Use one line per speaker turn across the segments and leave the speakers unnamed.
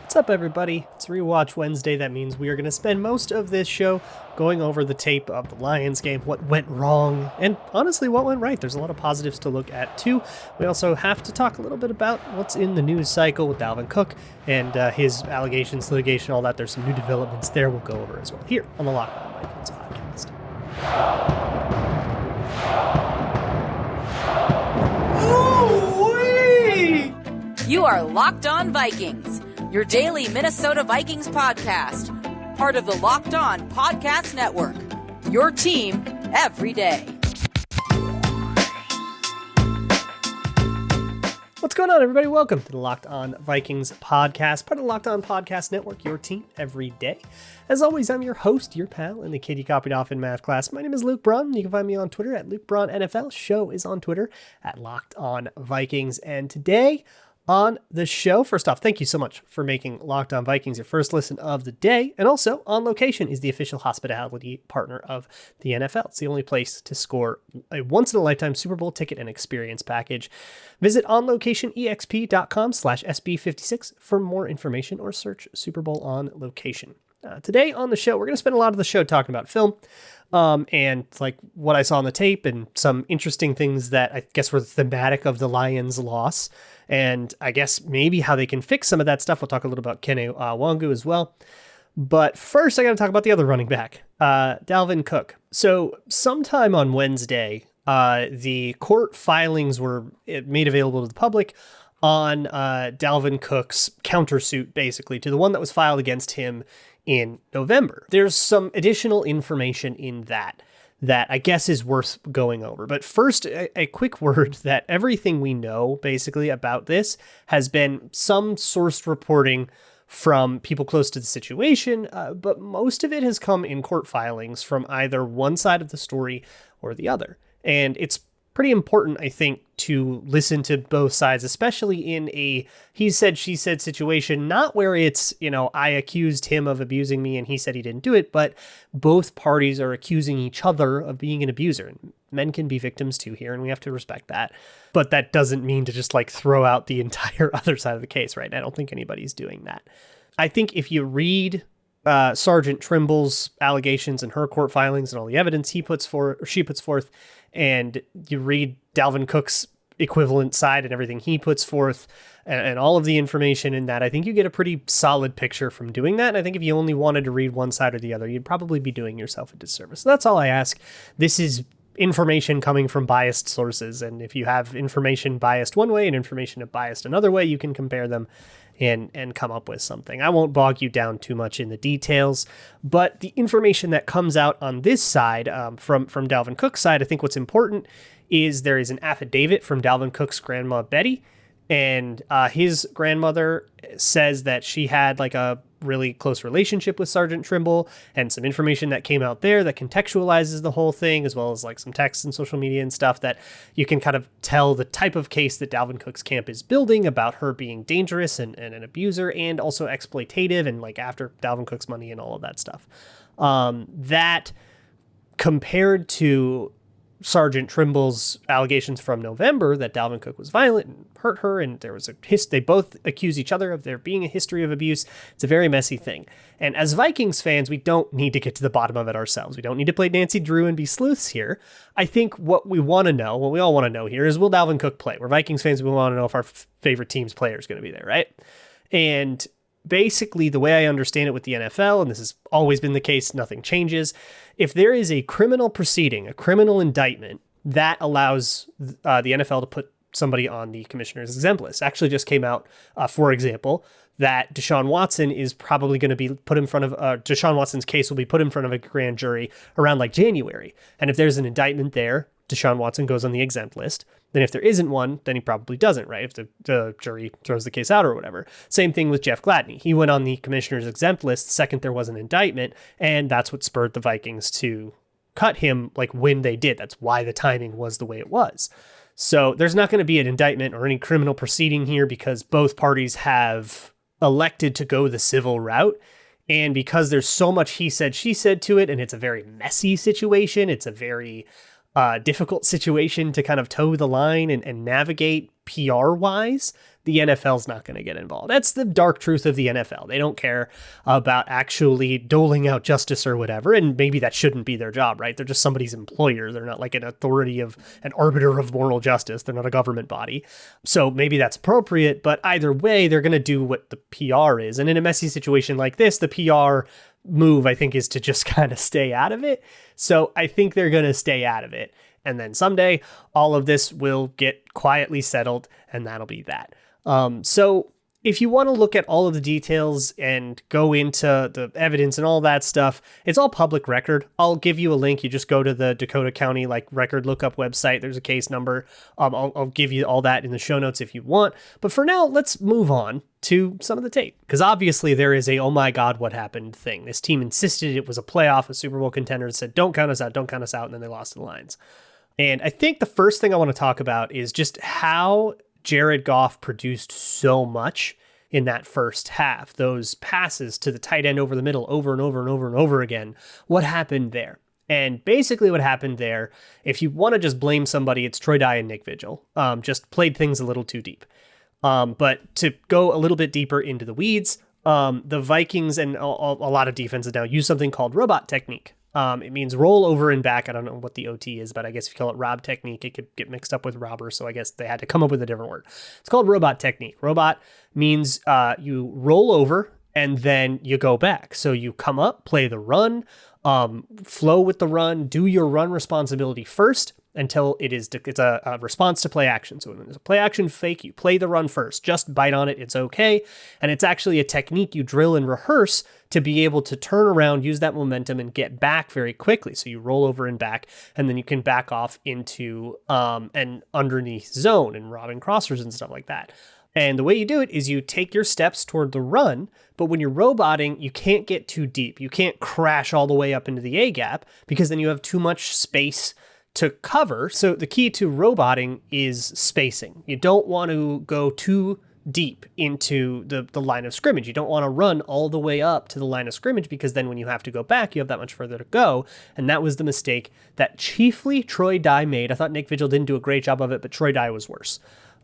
What's up, everybody? It's Rewatch Wednesday. That means we are going to spend most of this show going over the tape of the Lions game, what went wrong, and honestly, what went right. There's a lot of positives to look at, too. We also have to talk a little bit about what's in the news cycle with Dalvin Cook and his allegations, litigation, all that. There's some new developments there we'll go over as well here on the Locked On Vikings podcast.
Ooh-wee! You are Locked On Vikings, your daily Minnesota Vikings podcast, part of the Locked On Podcast Network, your team every day.
What's going on, everybody? Welcome to the Locked On Vikings podcast, part of the Locked On Podcast Network, your team every day. As always, I'm your host, your pal, and the kid you copied off in math class. My name is Luke Braun. You can find me on Twitter at Luke Braun NFL. Show is on Twitter at Locked On Vikings. And today on the show, first off, thank you so much for making Locked On Vikings your first listen of the day. And also, On Location is the official hospitality partner of the NFL. It's the only place to score a once-in-a-lifetime Super Bowl ticket and experience package. Visit onlocationexp.com/SB56 for more information or search Super Bowl On Location. Today on the show, we're going to spend a lot of the show talking about film and like what I saw on the tape and some interesting things that I guess were thematic of the Lions' loss. And I guess maybe how they can fix some of that stuff. We'll talk a little about Kene Nwangwu as well. But first, I got to talk about the other running back, Dalvin Cook. So sometime on Wednesday, the court filings were made available to the public on Dalvin Cook's countersuit, basically, to the one that was filed against him in November. There's some additional information in that I guess is worth going over. But first, a quick word that everything we know basically about this has been some sourced reporting from people close to the situation, but most of it has come in court filings from either one side of the story or the other. And it's pretty important, I think, to listen to both sides, especially in a he said, she said situation, not where it's, I accused him of abusing me and he said he didn't do it, but both parties are accusing each other of being an abuser. And men can be victims too here, and we have to respect that. But that doesn't mean to just throw out the entire other side of the case, right? I don't think anybody's doing that. I think if you read Sergeant Trimble's allegations and her court filings and all the evidence she puts forth, and you read Dalvin Cook's equivalent side and everything he puts forth and all of the information in that, I think you get a pretty solid picture from doing that. And I think if you only wanted to read one side or the other, you'd probably be doing yourself a disservice. So that's all I ask. This is information coming from biased sources. And if you have information biased one way and information biased another way, you can compare them and come up with something. I won't bog you down too much in the details, but the information that comes out on this side, from Dalvin Cook's side, I think what's important is there is an affidavit from Dalvin Cook's grandma, Betty, and his grandmother says that she had a really close relationship with Sergeant Trimble, and some information that came out there that contextualizes the whole thing, as well as some texts and social media and stuff that you can kind of tell the type of case that Dalvin Cook's camp is building about her being dangerous and an abuser and also exploitative and after Dalvin Cook's money and all of that stuff. That compared to Sergeant Trimble's allegations from November that Dalvin Cook was violent and hurt her, and there was they both accuse each other of there being a history of abuse. It's a very messy thing. And as Vikings fans, we don't need to get to the bottom of it ourselves. We don't need to play Nancy Drew and be sleuths here. I think what we want to know, what we all want to know here is, will Dalvin Cook play? We're Vikings fans. We want to know if our favorite team's player is going to be there, right? And basically, the way I understand it with the NFL, and this has always been the case, nothing changes. If there is a criminal proceeding, a criminal indictment, that allows the NFL to put somebody on the commissioner's exempt list. Actually just came out, for example, that Deshaun Watson is probably going to be put in front of, Deshaun Watson's case will be put in front of a grand jury around January. And if there's an indictment there, Deshaun Watson goes on the exempt list. Then if there isn't one, then he probably doesn't, right? If the jury throws the case out or whatever. Same thing with Jeff Gladney. He went on the commissioner's exempt list the second there was an indictment, and that's what spurred the Vikings to cut him when they did. That's why the timing was the way it was. So there's not going to be an indictment or any criminal proceeding here because both parties have elected to go the civil route. And because there's so much he said, she said to it, and it's a very messy situation, it's a very difficult situation to kind of toe the line and navigate PR-wise, the NFL's not going to get involved. That's the dark truth of the NFL. They don't care about actually doling out justice or whatever, and maybe that shouldn't be their job, right? They're just somebody's employer. They're not like an authority of an arbiter of moral justice. They're not a government body. So maybe that's appropriate, but either way, they're going to do what the PR is. And in a messy situation like this, the PR move, I think, is to just kind of stay out of it. So I think they're going to stay out of it. And then someday all of this will get quietly settled, and that'll be that. So if you want to look at all of the details and go into the evidence and all that stuff, it's all public record. I'll give you a link. You just go to the Dakota County record lookup website. There's a case number. I'll give you all that in the show notes if you want. But for now, let's move on to some of the tape, because obviously there is a, oh my God, what happened thing. This team insisted it was a playoff, a Super Bowl contender, said, don't count us out, and then they lost to the Lions. And I think the first thing I want to talk about is just how Jared Goff produced so much in that first half. Those passes to the tight end over the middle over and over and over and over again. What happened there? And basically what happened there, if you want to just blame somebody, it's Troy Dye and Nick Vigil. Just played things a little too deep. But to go a little bit deeper into the weeds, the Vikings and a lot of defenses now use something called robot technique. It means roll over and back. I don't know what the OT is, but I guess if you call it rob technique, it could get mixed up with robber. So I guess they had to come up with a different word. It's called robot technique. Robot means you roll over and then you go back. So you come up, play the run, flow with the run, do your run responsibility first until it's a response to play action. So when there's a play action fake, you play the run first, just bite on it. It's okay. And it's actually a technique you drill and rehearse to be able to turn around, use that momentum and get back very quickly. So you roll over and back, and then you can back off into an underneath zone and robbing crossers and stuff like that. And the way you do it is you take your steps toward the run, but when you're roboting, you can't get too deep. You can't crash all the way up into the A gap because then you have too much space to cover. So the key to roboting is spacing. You don't want to go too deep into the line of scrimmage. You don't want to run all the way up to the line of scrimmage because then when you have to go back, you have that much further to go. And that was the mistake that chiefly Troy Dye made. I thought Nick Vigil didn't do a great job of it, but Troy Dye was worse.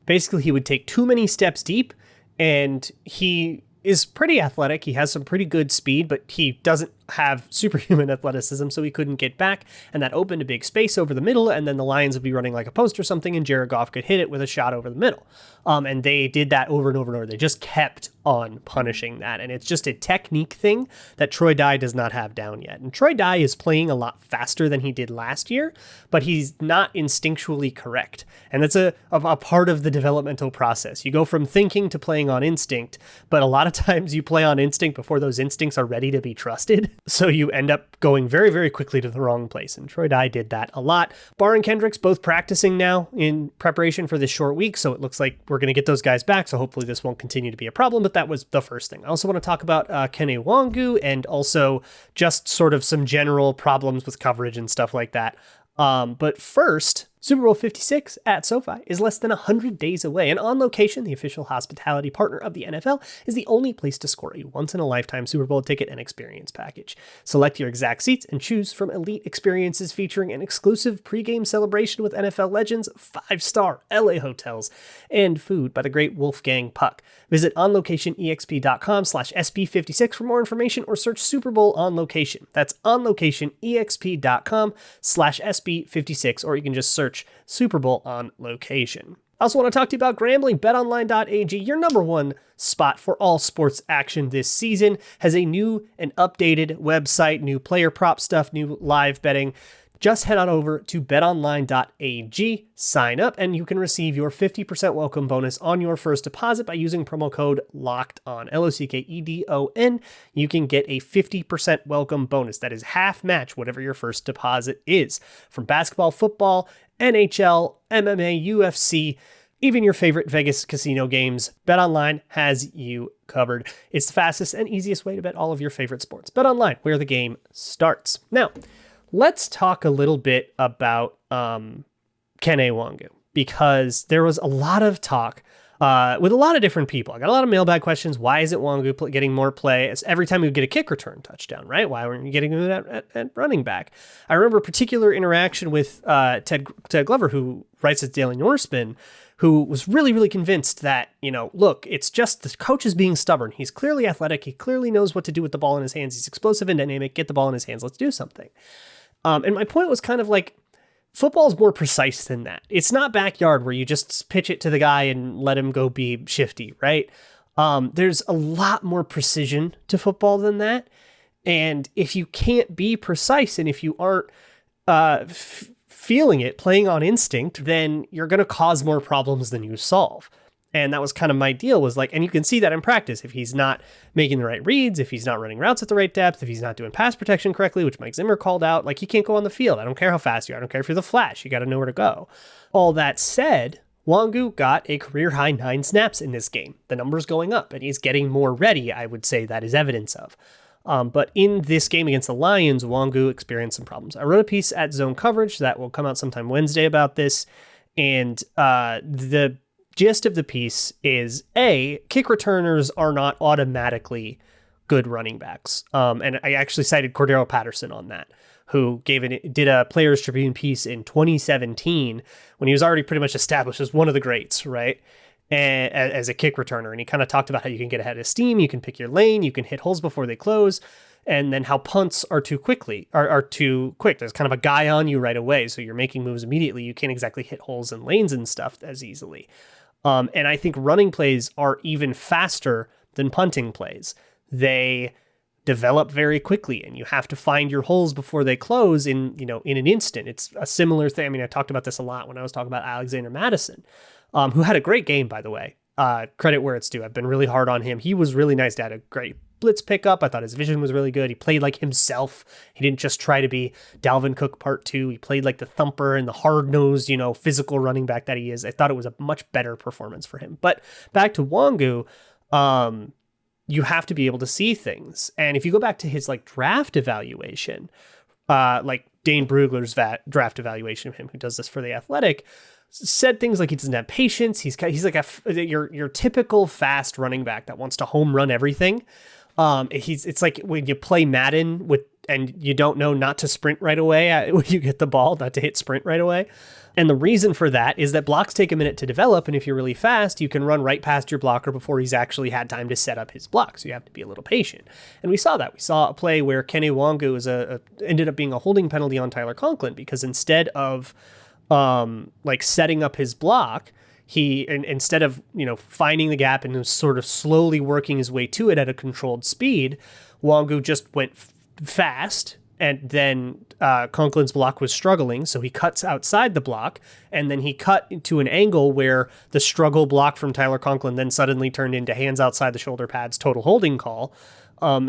Basically, he would take too many steps deep, and he is pretty athletic. He has some pretty good speed, but he doesn't have superhuman athleticism, so he couldn't get back, and that opened a big space over the middle, and then the Lions would be running like a post or something, and Jared Goff could hit it with a shot over the middle. And they did that over and over and over. They just kept on punishing that, and it's just a technique thing that Troy Dye does not have down yet. And Troy Dye is playing a lot faster than he did last year, but he's not instinctually correct, and that's a part of the developmental process. You go from thinking to playing on instinct, but a lot of times you play on instinct before those instincts are ready to be trusted. So you end up going very, very quickly to the wrong place. And Troy Dye did that a lot. Barr and Kendricks both practicing now in preparation for this short week. So it looks like we're going to get those guys back. So hopefully this won't continue to be a problem. But that was the first thing. I also want to talk about Kene Nwangwu and also just sort of some general problems with coverage and stuff like that. But first, Super Bowl 56 at SoFi is less than 100 days away, and On Location, the official hospitality partner of the NFL, is the only place to score a once-in-a-lifetime Super Bowl ticket and experience package. Select your exact seats and choose from elite experiences featuring an exclusive pregame celebration with NFL legends, 5-star LA hotels, and food by the great Wolfgang Puck. Visit onlocationexp.com/SB56 for more information or search Super Bowl On Location. That's onlocationexp.com/SB56, or you can just search Super Bowl On Location. I also want to talk to you about Grambling. BetOnline.ag, your number one spot for all sports action this season, has a new and updated website, new player prop stuff, new live betting. Just head on over to betonline.ag, sign up, and you can receive your 50% welcome bonus on your first deposit by using promo code LOCKEDON, LOCKEDON. You can get a 50% welcome bonus. That is half match whatever your first deposit is. From basketball, football, NHL, MMA, UFC, even your favorite Vegas casino games, BetOnline has you covered. It's the fastest and easiest way to bet all of your favorite sports. BetOnline, where the game starts. Now, let's talk a little bit about Kene Nwangwu, because there was a lot of talk with a lot of different people. I got a lot of mailbag questions. Why isn't Wangu getting more play every time you get a kick return touchdown, right? Why weren't you getting it at running back? I remember a particular interaction with Ted Glover, who writes at Daily Norseman, who was really, really convinced that, look, it's just the coach is being stubborn. He's clearly athletic. He clearly knows what to do with the ball in his hands. He's explosive and dynamic. Get the ball in his hands. Let's do something. And my point was kind of like, football is more precise than that. It's not backyard where you just pitch it to the guy and let him go be shifty, right? There's a lot more precision to football than that. And if you can't be precise and if you aren't feeling it, playing on instinct, then you're going to cause more problems than you solve. And that was kind of my deal, was like, and you can see that in practice. If he's not making the right reads, if he's not running routes at the right depth, if he's not doing pass protection correctly, which Mike Zimmer called out, like, you can't go on the field. I don't care how fast you are. I don't care if you're the Flash. You got to know where to go. All that said, Wangu got a career high 9 snaps in this game. The number's going up and he's getting more ready. I would say that is evidence of. But in this game against the Lions, Wangu experienced some problems. I wrote a piece at Zone Coverage that will come out sometime Wednesday about this. And the gist of the piece is, kick returners are not automatically good running backs. And I actually cited Cordero Patterson on that, who did a Players Tribune piece in 2017 when he was already pretty much established as one of the greats, right? And as a kick returner. And he kind of talked about how you can get ahead of steam, you can pick your lane, you can hit holes before they close, and then how punts are too quick. There's kind of a guy on you right away, so you're making moves immediately. You can't exactly hit holes and lanes and stuff as easily. And I think running plays are even faster than punting plays. They develop very quickly, and you have to find your holes before they close in an instant. It's a similar thing. I mean, I talked about this a lot when I was talking about Alexander Madison, who had a great game, by the way. Credit where it's due. I've been really hard on him. He was really nice to have a great blitz pickup. I thought his vision was really good. He played like himself. He didn't just try to be Dalvin Cook part 2. He played like the thumper and the hard-nosed, physical running back that he is. I thought it was a much better performance for him. But back to Wangu, you have to be able to see things. And if you go back to his draft evaluation, like Dane Brugler's draft evaluation of him, who does this for The Athletic, said things like he doesn't have patience. He's like your typical fast running back that wants to home run everything. It's like when you play Madden and you don't know not to sprint right away when you get the ball, not to hit sprint right away. And the reason for that is that blocks take a minute to develop. And if you're really fast, you can run right past your blocker before he's actually had time to set up his block. So you have to be a little patient. And we saw that. We saw a play where Kene Nwangwu ended up being a holding penalty on Tyler Conklin, because instead of setting up his block, instead of finding the gap and sort of slowly working his way to it at a controlled speed, Wangu just went fast, and then Conklin's block was struggling, so he cuts outside the block, and then he cut into an angle where the struggle block from Tyler Conklin then suddenly turned into hands outside the shoulder pads, total holding call.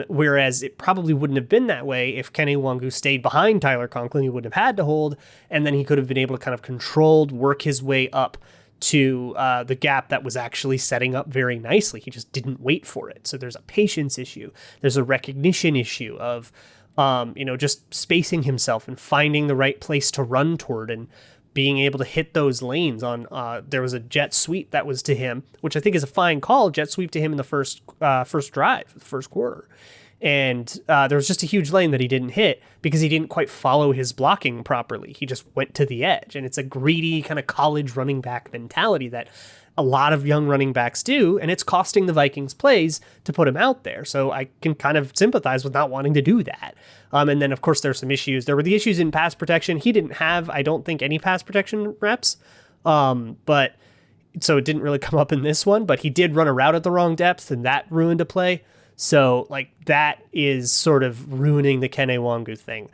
Whereas it probably wouldn't have been that way if Kene Nwangwu stayed behind Tyler Conklin. He wouldn't have had to hold, and then he could have been able to kind of controlled work his way up to the gap that was actually setting up very nicely. He just didn't wait for it. So there's a patience issue. There's a recognition issue of just spacing himself and finding the right place to run toward and being able to hit those lanes on. There was a jet sweep that was to him, which I think is a fine call, jet sweep to him in the first drive, the first quarter. And there was just a huge lane that he didn't hit because he didn't quite follow his blocking properly. He just went to the edge, and it's a greedy kind of college running back mentality that a lot of young running backs do, and it's costing the Vikings plays to put him out there. So I can kind of sympathize with not wanting to do that. And then, of course, there's some issues. There were the issues in pass protection. He didn't have, I don't think, any pass protection reps, but so it didn't really come up in this one. But he did run a route at the wrong depth, and that ruined a play. So, that is sort of ruining the Kene Nwangwu thing.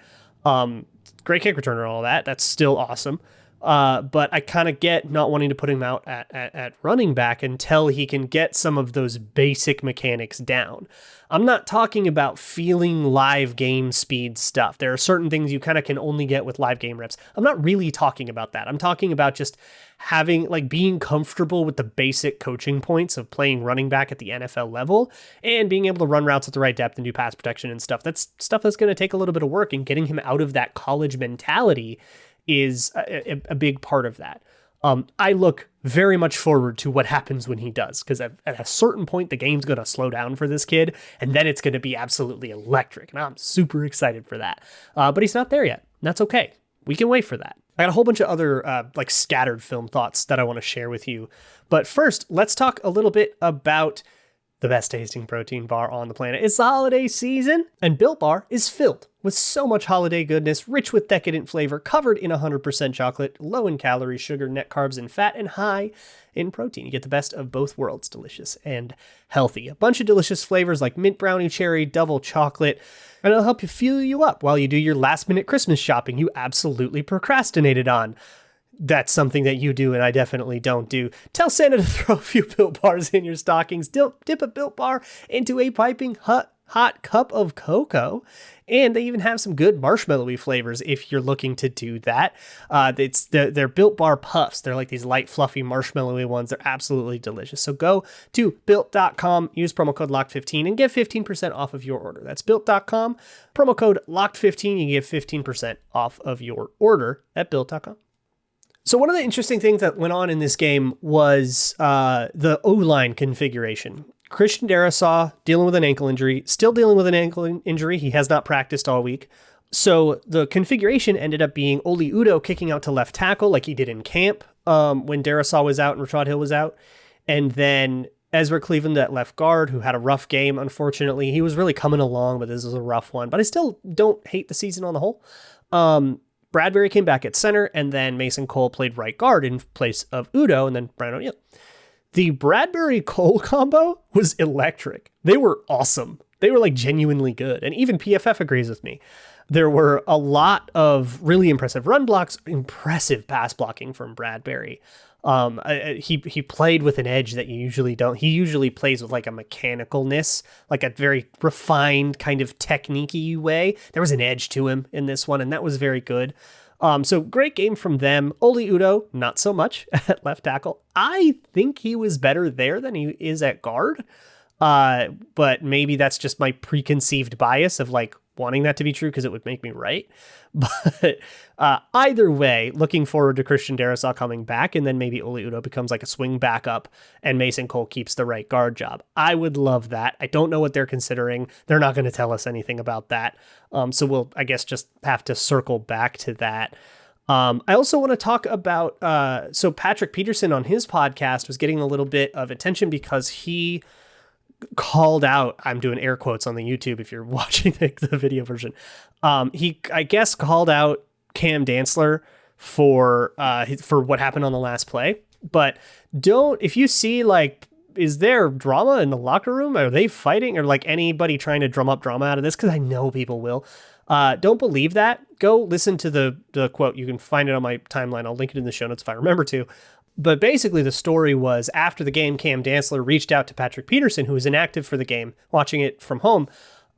Great kick returner, all that. That's still awesome. But I kind of get not wanting to put him out at running back until he can get some of those basic mechanics down. I'm not talking about feeling live game speed stuff. There are certain things you kind of can only get with live game reps. I'm not really talking about that. I'm talking about just having, being comfortable with the basic coaching points of playing running back at the NFL level and being able to run routes at the right depth and do pass protection and stuff. That's stuff that's going to take a little bit of work, and getting him out of that college mentality is a big part of that. I look very much forward to what happens when he does, because at a certain point, the game's going to slow down for this kid, and then it's going to be absolutely electric, and I'm super excited for that. But he's not there yet, and that's okay. We can wait for that. I got a whole bunch of other scattered film thoughts that I want to share with you. But first, let's talk a little bit about the best tasting protein bar on the planet. It's the holiday season, and Built Bar is filled with so much holiday goodness, rich with decadent flavor, covered in 100% chocolate, low in calories, sugar, net carbs, and fat, and high in protein. You get the best of both worlds, delicious and healthy. A bunch of delicious flavors like mint brownie, cherry, double chocolate, and it'll help you fuel you up while you do your last-minute Christmas shopping you absolutely procrastinated on. That's something that you do, and I definitely don't do. Tell Santa to throw a few Built Bars in your stockings. Dip a Built Bar into a piping hot cup of cocoa. And they even have some good marshmallowy flavors if you're looking to do that. They're Built Bar Puffs. They're like these light, fluffy, marshmallowy ones. They're absolutely delicious. So go to Built.com, use promo code LOCKED15, and get 15% off of your order. That's Built.com, promo code LOCKED15. You get 15% off of your order at Built.com. So one of the interesting things that went on in this game was the OLine configuration. Christian Darrisaw dealing with an ankle injury, still dealing with an ankle injury. He has not practiced all week. So the configuration ended up being Oli Udoh kicking out to left tackle like he did in camp when Darrisaw was out and Rashad Hill was out. And then Ezra Cleveland at left guard, who had a rough game, unfortunately. He was really coming along, but this was a rough one. But I still don't hate the season on the whole. Bradbury came back at center, and then Mason Cole played right guard in place of Udoh, and then Brian O'Neill. The Bradbury-Cole combo was electric. They were awesome. They were like genuinely good, and even PFF agrees with me. There were a lot of really impressive run blocks, impressive pass blocking from Bradbury. He played with an edge that you usually don't. He usually plays with like a mechanicalness, like a very refined kind of technique-y way. There was an edge to him in this one, and that was very good. So great game from them. Oli Udoh, not so much at left tackle. I think he was better there than he is at guard. But maybe that's just my preconceived bias of like wanting that to be true because it would make me right. But either way, looking forward to Christian Darrisaw coming back, and then maybe Oli Udoh becomes like a swing backup and Mason Cole keeps the right guard job. I would love that. I don't know what they're considering. They're not going to tell us anything about that. So we'll, I guess, just have to circle back to that. I also want to talk about, so Patrick Peterson on his podcast was getting a little bit of attention because he called out, I'm doing air quotes on the YouTube if you're watching the video version. He, I guess, called out Cam Dantzler for what happened on the last play. But if you see like, is there drama in the locker room? Are they fighting, or like anybody trying to drum up drama out of this? Because I know people will. Don't believe that. Go listen to the quote. You can find it on my timeline. I'll link it in the show notes if I remember to. But basically the story was after the game, Cam Dantzler reached out to Patrick Peterson, who was inactive for the game, watching it from home.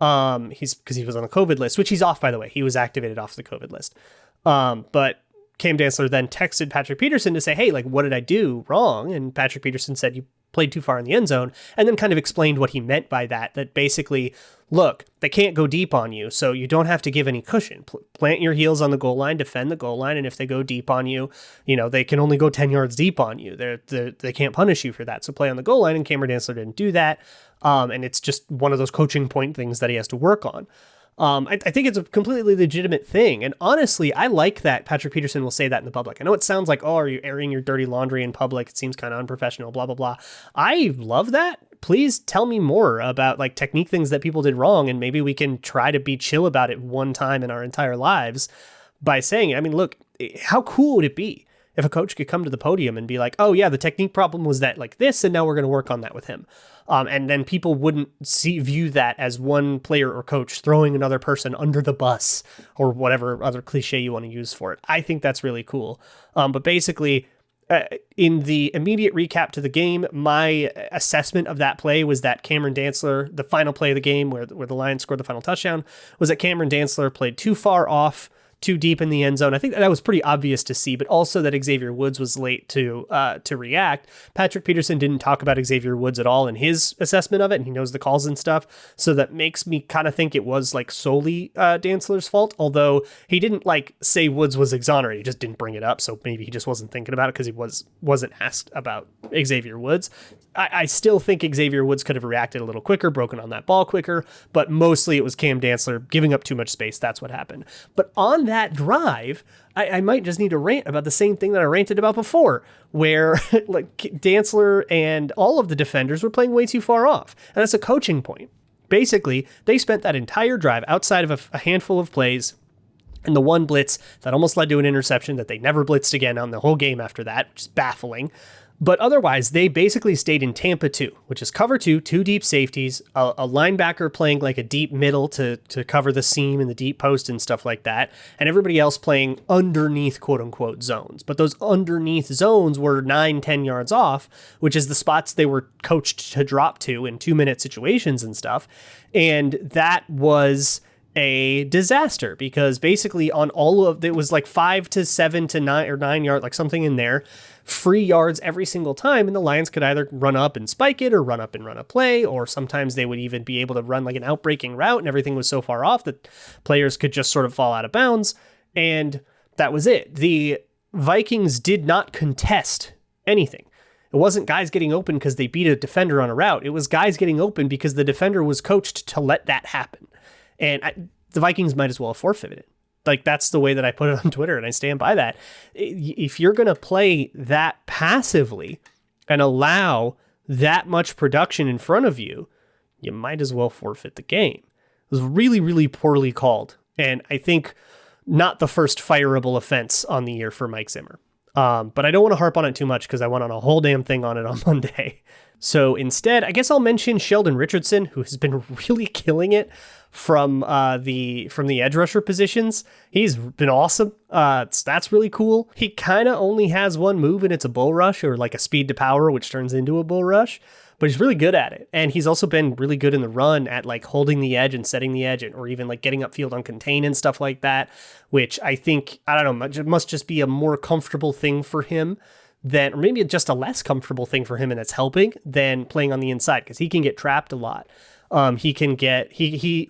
Because he was on the COVID list, which he's off, by the way. He was activated off the COVID list. But Cam Dantzler then texted Patrick Peterson to say, hey, like, what did I do wrong? And Patrick Peterson said, you played too far in the end zone, and then kind of explained what he meant by that basically, look, they can't go deep on you, so you don't have to give any cushion. Plant your heels on the goal line, defend the goal line, and if they go deep on you, they can only go 10 yards deep on you. They can't punish you for that, so play on the goal line, and Cameron Dantzler didn't do that, and it's just one of those coaching point things that he has to work on. I think it's a completely legitimate thing. And honestly, I like that Patrick Peterson will say that in the public. I know it sounds like, oh, are you airing your dirty laundry in public? It seems kind of unprofessional, blah, blah, blah. I love that. Please tell me more about like technique things that people did wrong. And maybe we can try to be chill about it one time in our entire lives by saying it. I mean, look, how cool would it be if a coach could come to the podium and be like, oh yeah, the technique problem was that like this, and now we're going to work on that with him. And then people wouldn't view that as one player or coach throwing another person under the bus or whatever other cliche you want to use for it. I think that's really cool. But basically, in the immediate recap to the game, my assessment of that play was that Cameron Dantzler, the final play of the game where the Lions scored the final touchdown, was that Cameron Dantzler played too far off too deep in the end zone. I think that was pretty obvious to see, but also that Xavier Woods was late to react. Patrick Peterson didn't talk about Xavier Woods at all in his assessment of it, and he knows the calls and stuff. So that makes me kind of think it was like solely Dantzler's fault, although he didn't like say Woods was exonerated. He just didn't bring it up. So maybe he just wasn't thinking about it because he wasn't asked about Xavier Woods. I still think Xavier Woods could have reacted a little quicker, broken on that ball quicker, but mostly it was Cam Dantzler giving up too much space. That's what happened. But on that drive, I might just need to rant about the same thing that I ranted about before, where like Dantzler and all of the defenders were playing way too far off. And that's a coaching point. Basically, they spent that entire drive outside of a handful of plays and the one blitz that almost led to an interception that they never blitzed again on the whole game after that, which is baffling. But otherwise, they basically stayed in Tampa 2, which is cover 2, 2 deep safeties, a linebacker playing like a deep middle to cover the seam and the deep post and stuff like that, and everybody else playing underneath quote-unquote zones. But those underneath zones were 9-10 yards off, which is the spots they were coached to drop to in 2-minute situations and stuff. And that was a disaster because basically on all of it was like 5 to 7 to 9 or 9 yards, like something in there, free yards every single time. And the Lions could either run up and spike it or run up and run a play, or sometimes they would even be able to run like an outbreaking route and everything was so far off that players could just sort of fall out of bounds. And that was it. The Vikings did not contest anything. It wasn't guys getting open because they beat a defender on a route. It was guys getting open because the defender was coached to let that happen. And the Vikings might as well have forfeited it. Like, that's the way that I put it on Twitter, and I stand by that. If you're going to play that passively and allow that much production in front of you, you might as well forfeit the game. It was really, really poorly called. And I think not the first fireable offense on the year for Mike Zimmer. But I don't want to harp on it too much because I went on a whole damn thing on it on Monday. So instead, I guess I'll mention Sheldon Richardson, who has been really killing it from the edge rusher positions. He's been awesome. That's really cool. He kind of only has one move, and it's a bull rush or like a speed to power, which turns into a bull rush. But he's really good at it. And he's also been really good in the run at like holding the edge and setting the edge, or even like getting upfield on contain and stuff like that, which I think, I don't know, it must just be a more comfortable thing for him than, or maybe just a less comfortable thing for him, and it's helping, than playing on the inside, because he can get trapped a lot. He can get,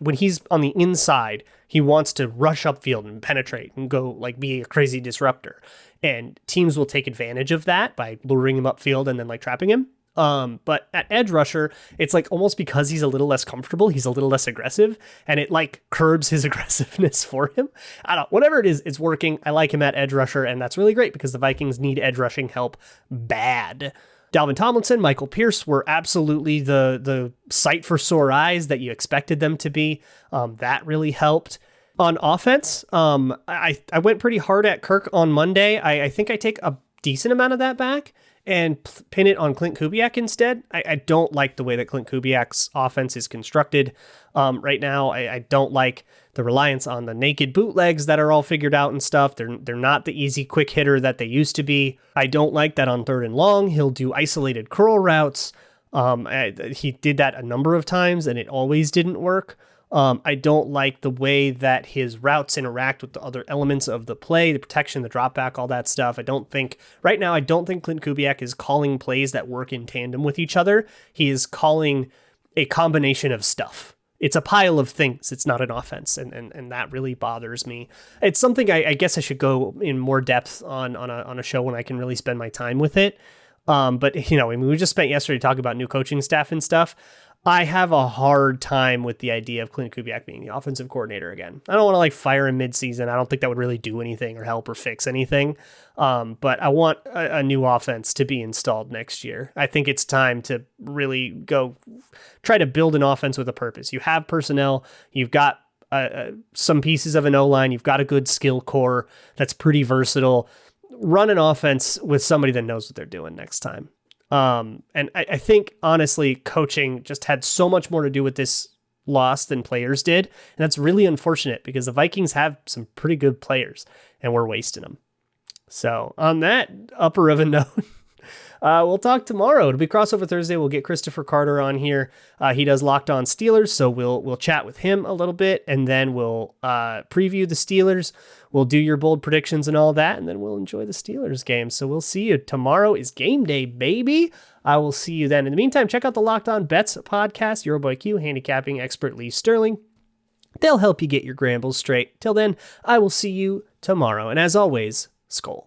when he's on the inside, he wants to rush upfield and penetrate and go like be a crazy disruptor. And teams will take advantage of that by luring him upfield and then like trapping him. But at edge rusher, it's like almost because he's a little less comfortable, he's a little less aggressive, and it like curbs his aggressiveness for him. I don't know, whatever it is, it's working. I like him at edge rusher, and that's really great because the Vikings need edge rushing help bad. Dalvin Tomlinson, Michael Pierce were absolutely the sight for sore eyes that you expected them to be. That really helped. On offense, I went pretty hard at Kirk on Monday. I think I take a decent amount of that back and pin it on Clint Kubiak instead. I don't like the way that Clint Kubiak's offense is constructed right now. I don't like the reliance on the naked bootlegs that are all figured out and stuff. They're not the easy quick hitter that they used to be. I don't like that on 3rd and long, he'll do isolated curl routes. He did that a number of times and it always didn't work. I don't like the way that his routes interact with the other elements of the play, the protection, the drop back, all that stuff. Right now, I don't think Clint Kubiak is calling plays that work in tandem with each other. He is calling a combination of stuff. It's a pile of things. It's not an offense. And that really bothers me. It's something I guess I should go in more depth on a show when I can really spend my time with it. But, you know, I mean, we just spent yesterday talking about new coaching staff and stuff. I have a hard time with the idea of Clint Kubiak being the offensive coordinator again. I don't want to like fire him mid-season. I don't think that would really do anything or help or fix anything. But I want a new offense to be installed next year. I think it's time to really go try to build an offense with a purpose. You have personnel. You've got some pieces of an O-line. You've got a good skill core that's pretty versatile. Run an offense with somebody that knows what they're doing next time. And I think, honestly, coaching just had so much more to do with this loss than players did. And that's really unfortunate because the Vikings have some pretty good players and we're wasting them. So on that upper of a note, We'll talk tomorrow. It'll be crossover Thursday. We'll get Christopher Carter on here. He does Locked On Steelers, so we'll chat with him a little bit, and then we'll preview the Steelers. We'll do your bold predictions and all that, and then we'll enjoy the Steelers game. So we'll see you. Tomorrow is game day, baby. I will see you then. In the meantime, check out the Locked On Bets podcast. Your boy Q, handicapping expert Lee Sterling. They'll help you get your grambles straight. Till then, I will see you tomorrow. And as always, Skol.